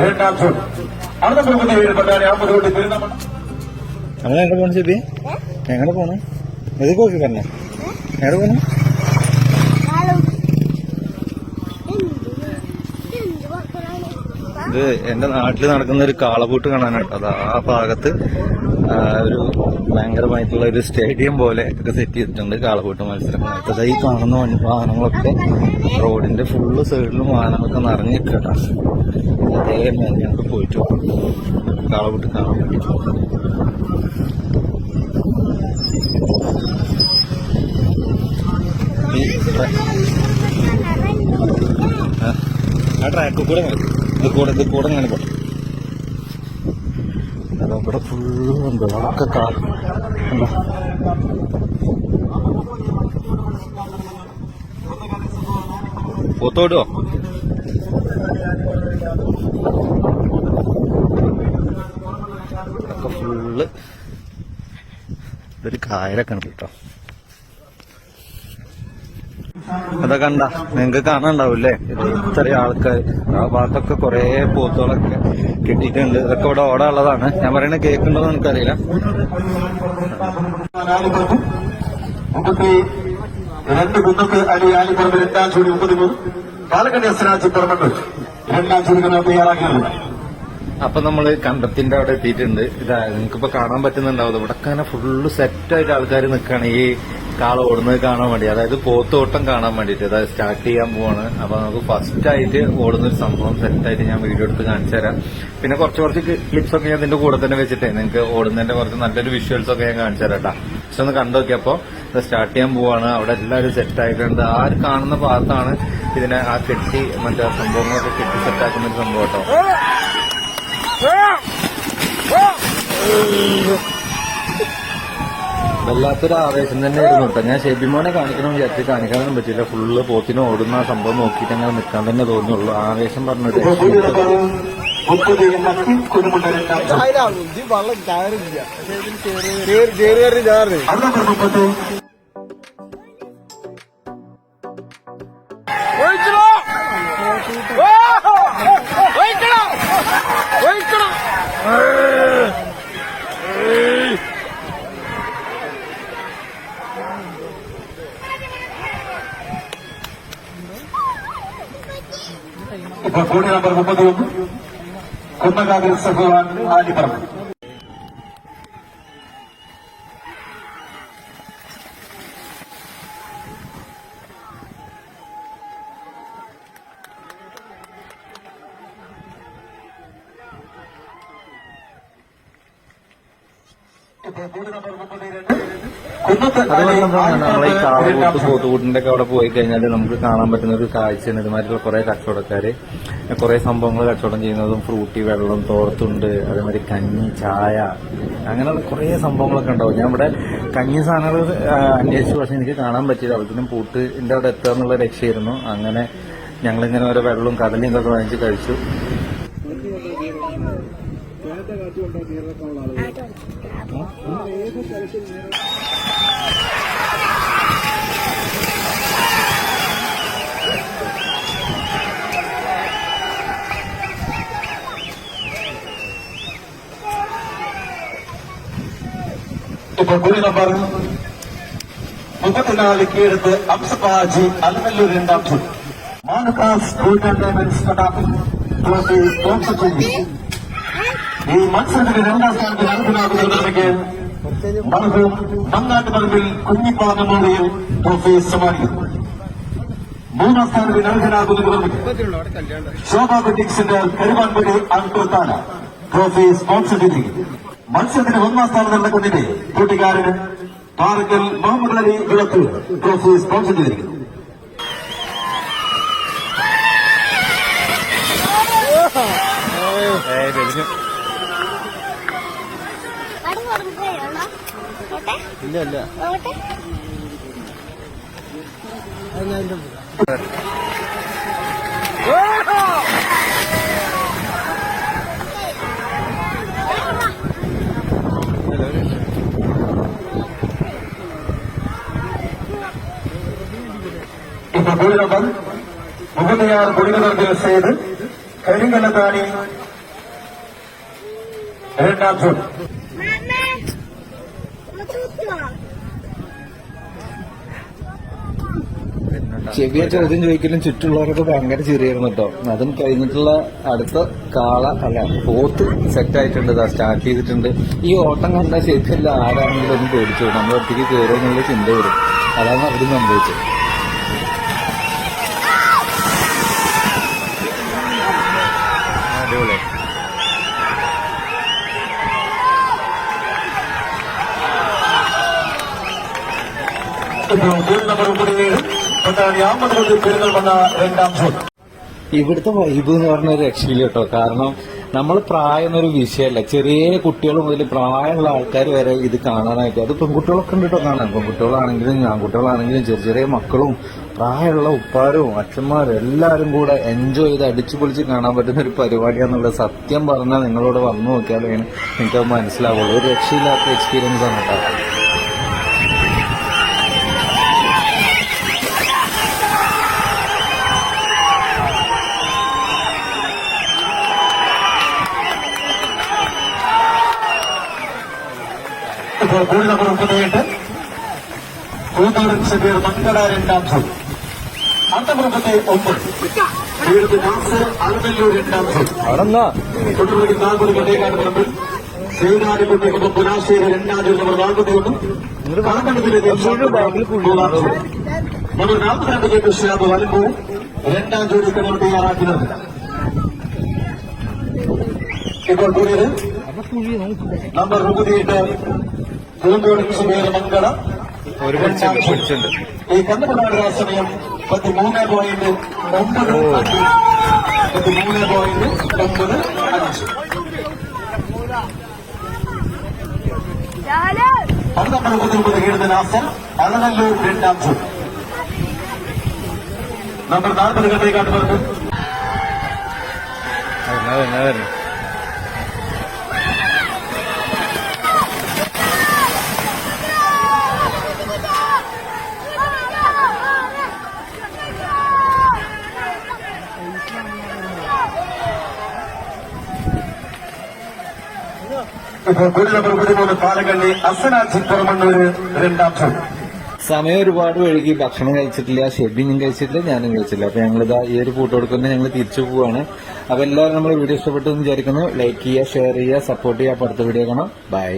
രണ്ടാം ജോൺ അടുത്ത പ്രമുഖ വീടുപെട്ടാണ് 50 കോടി പെരുന്നമൺ. നമ്മൾ എങ്ങനെ പോണു ചേച്ചി? എങ്ങനെ പോണു? എതൊക്കെ നോക്കി പറഞ്ഞേ എങ്ങനെ പോണു? ഇത് എന്റെ നാട്ടിൽ നടക്കുന്ന ഒരു കാളപൂട്ട് കാണാനായിട്ട്. അത് ആ ഭാഗത്ത് ഒരു ഭയങ്കരമായിട്ടുള്ള ഒരു സ്റ്റേഡിയം പോലെ ഒക്കെ സെറ്റ് ചെയ്തിട്ടുണ്ട് കാളപൂട്ട് മത്സരങ്ങളായിട്ട്. അതായത് ഈ കാണുന്ന വാഹനങ്ങളൊക്കെ റോഡിന്റെ ഫുള്ള് സൈഡിലും വാഹനങ്ങളൊക്കെ നിറഞ്ഞിട്ടാ. അതേമാതിരി ഞങ്ങൾക്ക് പോയിട്ട് കാളപൂട്ട് കാണാൻ വേണ്ടി. ആ ട്രാക്കിൽ കൂടെ ഇത് കൂടെ അങ്ങനെ പോട്ടെ. അവിടെ ഫുള്ളുണ്ട്. അതൊക്കെ പോത്തോടുവോ? ഒക്കെ ഫുള്ള് ഇതൊരു കായലൊക്കെ ഉണ്ട് കേട്ടോ. അതൊക്കെ കണ്ട നിങ്ങക്ക് കാണാണ്ടാവൂല്ലേ? ഇത്രയും ആൾക്കാർ ആ ഭാഗത്തൊക്കെ കുറെ പോത്തുകളൊക്കെ കെട്ടിയിട്ടുണ്ട്. ഇതൊക്കെ ഇവിടെ ഓടാനുള്ളതാണ്. ഞാൻ പറയണ കേൾക്കുന്നുണ്ടോന്ന് എനിക്കറിയില്ല. രണ്ട് കുന്നത്ത് അലി ആലിപ്പറമ്പ് രണ്ടാം ജോഡി 33 പാലക്കാട് എസ്രാജ് പറമ്പ് രണ്ടാം ജോഡി തയ്യാറാക്കിയിട്ടുണ്ട്. അപ്പൊ നമ്മള് കണ്ടത്തിന്റെ അവിടെ എത്തിയിട്ടുണ്ട്. ഇതാ നിങ്ങൾക്കിപ്പോ കാണാൻ പറ്റുന്നുണ്ടാവും. ഇവിടെ അങ്ങനെ ഫുള്ള് സെറ്റായിട്ട് ആൾക്കാർ നിൽക്കുകയാണ് ഈ കാള ഓടുന്നത് കാണാൻ വേണ്ടി. അതായത് പോത്തോട്ടം കാണാൻ വേണ്ടിയിട്ട്. അതായത് സ്റ്റാർട്ട് ചെയ്യാൻ പോവാണ്. അപ്പൊ നമുക്ക് ഫസ്റ്റ് ആയിട്ട് ഓടുന്നൊരു സംഭവം സെറ്റായിട്ട് ഞാൻ വീഡിയോ എടുത്ത് കാണിച്ചു തരാം. പിന്നെ കുറച്ച് ക്ലിപ്സ് ഒക്കെ ഞാൻ ഇതിന്റെ കൂടെ തന്നെ വെച്ചിട്ടേ നിങ്ങൾക്ക് ഓടുന്നതിന്റെ കുറച്ച് നല്ലൊരു വിഷ്വൽസ് ഒക്കെ ഞാൻ കാണിച്ചു തരാം കേട്ടാ. പക്ഷെ ഒന്ന് കണ്ടോക്കിയപ്പോ ഇത് സ്റ്റാർട്ട് ചെയ്യാൻ പോവാണ്. അവിടെ എല്ലാവരും സെറ്റായിട്ടുണ്ട്. ആ ഒരു കാണുന്ന ഭാഗത്താണ് ഇതിനെ ആ കെട്ടി മറ്റേ സംഭവങ്ങളൊക്കെ കെട്ടി സെറ്റാക്കുന്ന ഒരു സംഭവം കേട്ടോ. വല്ലാത്തൊരു ആവേശം തന്നെയായിരുന്നു കേട്ടോ. ഞാൻ ഷെബിമോനെ കാണിക്കണം വിചാരിച്ച് കാണിക്കാനൊന്നും പറ്റില്ല. ഫുള്ള് പോത്തിന് ഓടുന്ന ആ സംഭവം നോക്കിയിട്ട് അങ്ങനെ നിൽക്കാൻ തന്നെ തോന്നുള്ളൂ. ആവേശം പറഞ്ഞിട്ട് ഇപ്പൊ കോടി നമ്പർ 31 കുന്നകാതിൽ സഹോദരൻ ആലിപ്പറമ്പ്. അതുകൊണ്ടാണ് നമ്മളെ ഈ കാളകൂട്ട് പോത്തുകൂട്ടിന്റെ ഒക്കെ അവിടെ പോയി കഴിഞ്ഞാൽ നമുക്ക് കാണാൻ പറ്റുന്ന ഒരു കാഴ്ചയാണ്. ഇതുമാതിരിയുള്ള കുറെ കച്ചവടക്കാര് കുറെ സംഭവങ്ങൾ കച്ചവടം ചെയ്യുന്നതും ഫ്രൂട്ടി, വെള്ളം, തോർത്തുണ്ട്, അതേമാതിരി കഞ്ഞി, ചായ, അങ്ങനെയുള്ള കുറെ സംഭവങ്ങളൊക്കെ ഉണ്ടാവും. ഞാൻ ഇവിടെ കഞ്ഞി സാധനങ്ങൾ അന്വേഷിച്ചു. പക്ഷെ എനിക്ക് കാണാൻ പറ്റിയത് അവിടത്തേനും പൂട്ടിന്റെ അവിടെ എത്തുക എന്നുള്ള രക്ഷയായിരുന്നു. അങ്ങനെ ഞങ്ങളിങ്ങനെ ഓരോ വെള്ളവും കടലയും ഇതൊക്കെ വാങ്ങിച്ച് കഴിച്ചു. ഇപ്പൊ കോടി നമ്പർ 34 കീഴത്ത് അംസബാജി അലനല്ലൂർ രണ്ടാം ജോഡി മാനക്കാസ് ഗോൾഡ് ആൻഡ് ഡയമണ്ട്സ് കടാപ്പി ട്രോഫി സ്പോൺസർ ചെയ്യുന്നു. ഈ മത്സരത്തിന്റെ രണ്ടാം സ്ഥാനത്ത് അർഹനാകുന്നതിലേക്ക് മർഹൂം മങ്ങാട്ടുപറമ്പിൽ കുഞ്ഞിപ്പാനമോളിയിൽ ട്രോഫി സമ്മാനിക്കുന്നു. മൂന്നാം സ്ഥാനത്തിന് അർഹനാകുന്നതിലേക്ക് ശോഭ ബെറ്റിക്സിന്റെ കരുവാൻപടി അൻകുർത്താന ട്രോഫി സ്പോൺസർ ചെയ്തിരിക്കുന്നു. മത്സരത്തിന് ഒന്നാം സ്ഥാനം നടക്കുന്നതിന്റെ കൂട്ടുകാരന് പാറക്കൽ മുഹമ്മദ് അലി വിളക്ക് ട്രോഫി സ്പോൺസർ ചെയ്തിരിക്കുന്നു. ഇല്ല ഇപ്പൊ കോടി നമ്പർ 36 കൊടികലർത്തിൽ സേത് കരിങ്കല്ലത്താണി രണ്ടാം ജോഡി. ചെവിയ ചോദ്യം ചോദിക്കലും ചുറ്റുള്ളവരൊക്കെ ഭയങ്കര ചെറിയായിരുന്നു കേട്ടോ. അതും കഴിഞ്ഞിട്ടുള്ള അടുത്ത കാള അല്ല പോത്ത് സെറ്റായിട്ടുണ്ട്, സ്റ്റാർട്ട് ചെയ്തിട്ടുണ്ട്. ഈ ഓട്ടം കണ്ടാൽ ശരിക്കല്ല ആരാണെങ്കിലും ഒന്ന് പേടിച്ചു നമ്മൾ ഒറ്റയ്ക്ക് കയറുമെന്നുള്ള ചിന്ത വരും. അതാണ് അവരും സംഭവിച്ചത്. അടിപൊളി. നമ്പർ 37 പട്ടാണി അഹമ്മദ് പെരുന്തൽമണ്ണ രണ്ടാം ജോഡി. ഇവിടുത്തെ വൈബ് എന്ന് പറഞ്ഞ ഒരു രക്ഷയില്ല കേട്ടോ. കാരണം നമ്മൾ പ്രായം എന്നൊരു വിഷയമല്ല. ചെറിയ കുട്ടികൾ മുതൽ പ്രായമുള്ള ആൾക്കാർ വരെ ഇത് കാണാനായിട്ട്, അത് പെൺകുട്ടികളൊക്കെ ഉണ്ട് കേട്ടോ കാണാൻ. പെൺകുട്ടികളാണെങ്കിലും ആൺകുട്ടികളാണെങ്കിലും ചെറിയ ചെറിയ മക്കളും പ്രായമുള്ള ഉപ്പാരും അച്ഛന്മാരും എല്ലാവരും കൂടെ എൻജോയ് ചെയ്ത് അടിച്ചു പൊളിച്ച് കാണാൻ പറ്റുന്ന ഒരു പരിപാടിയാണെന്നുള്ളത് സത്യം പറഞ്ഞാൽ നിങ്ങളോട് വന്നു നോക്കിയാലേ നിങ്ങൾക്ക് മനസ്സിലാവുള്ളൂ. ഒരു രക്ഷയില്ലാത്ത എക്സ്പീരിയൻസ് ആണ് കേട്ടോ. ഇപ്പോൾ ഗോൾ നമ്പർ 38 കൂത്താടൻ ഷബീർ മങ്കട രണ്ടാം ജോഡി. നമ്പർ 39 നാസർ അലനല്ലൂർ രണ്ടാം ജോഡി. തൊട്ടുപുറകിൽ നാൽപ്പത് കണ്ടേക്കാട് പറമ്പിൽ ശ്രീനാടിക്കുട്ടിക്കൊപ്പം പുനാശ്ശേരി രണ്ടാം ജോഡി നമ്പർ 41. കാക്കണ്ടത്തിലെ നമ്പർ 42 കൃഷ്ണാബ് വലമ്പൂർ രണ്ടാം ജോഡി കിണർ തയ്യാറാക്കുന്നത്. ഇപ്പോൾ കൂടിയത് നമ്പർ 38 കൂന്തോടൻ ഷബീർ മങ്കട. ഈ കന്നുകുട്ടികളുടെ സമയം 13.9 അത് നമ്പർ 39 കീഴുന്ന നാസർ അലനല്ലൂർ രണ്ടാം ജോഡി. നമ്പർ 40 കണ്ടേക്കാട്ട് പറഞ്ഞു. ഇപ്പോൾ ഗോൾ നമ്പർ 13 പാലക്കള്ളി അസനാജി പുറമണ്ണൂര് രണ്ടാം ജോഡി. സമയം ഒരുപാട് വഴുകി, ഭക്ഷണം കഴിച്ചിട്ടില്ല, ഷെബിനും കഴിച്ചിട്ടില്ല, ഞാനും കഴിച്ചില്ല. അപ്പൊ ഞങ്ങളിതാ ഈ ഒരു ഫോട്ടോ എടുക്കുന്ന ഞങ്ങൾ തിരിച്ചു പോവാണ്. അപ്പൊ എല്ലാവരും നമ്മൾ വീഡിയോ ഇഷ്ടപ്പെട്ടു എന്ന് വിചാരിക്കുന്നു. ലൈക്ക് ചെയ്യുക, ഷെയർ ചെയ്യുക, സപ്പോർട്ട് ചെയ്യുക. അടുത്ത വീഡിയോ കാണാം. ബൈ.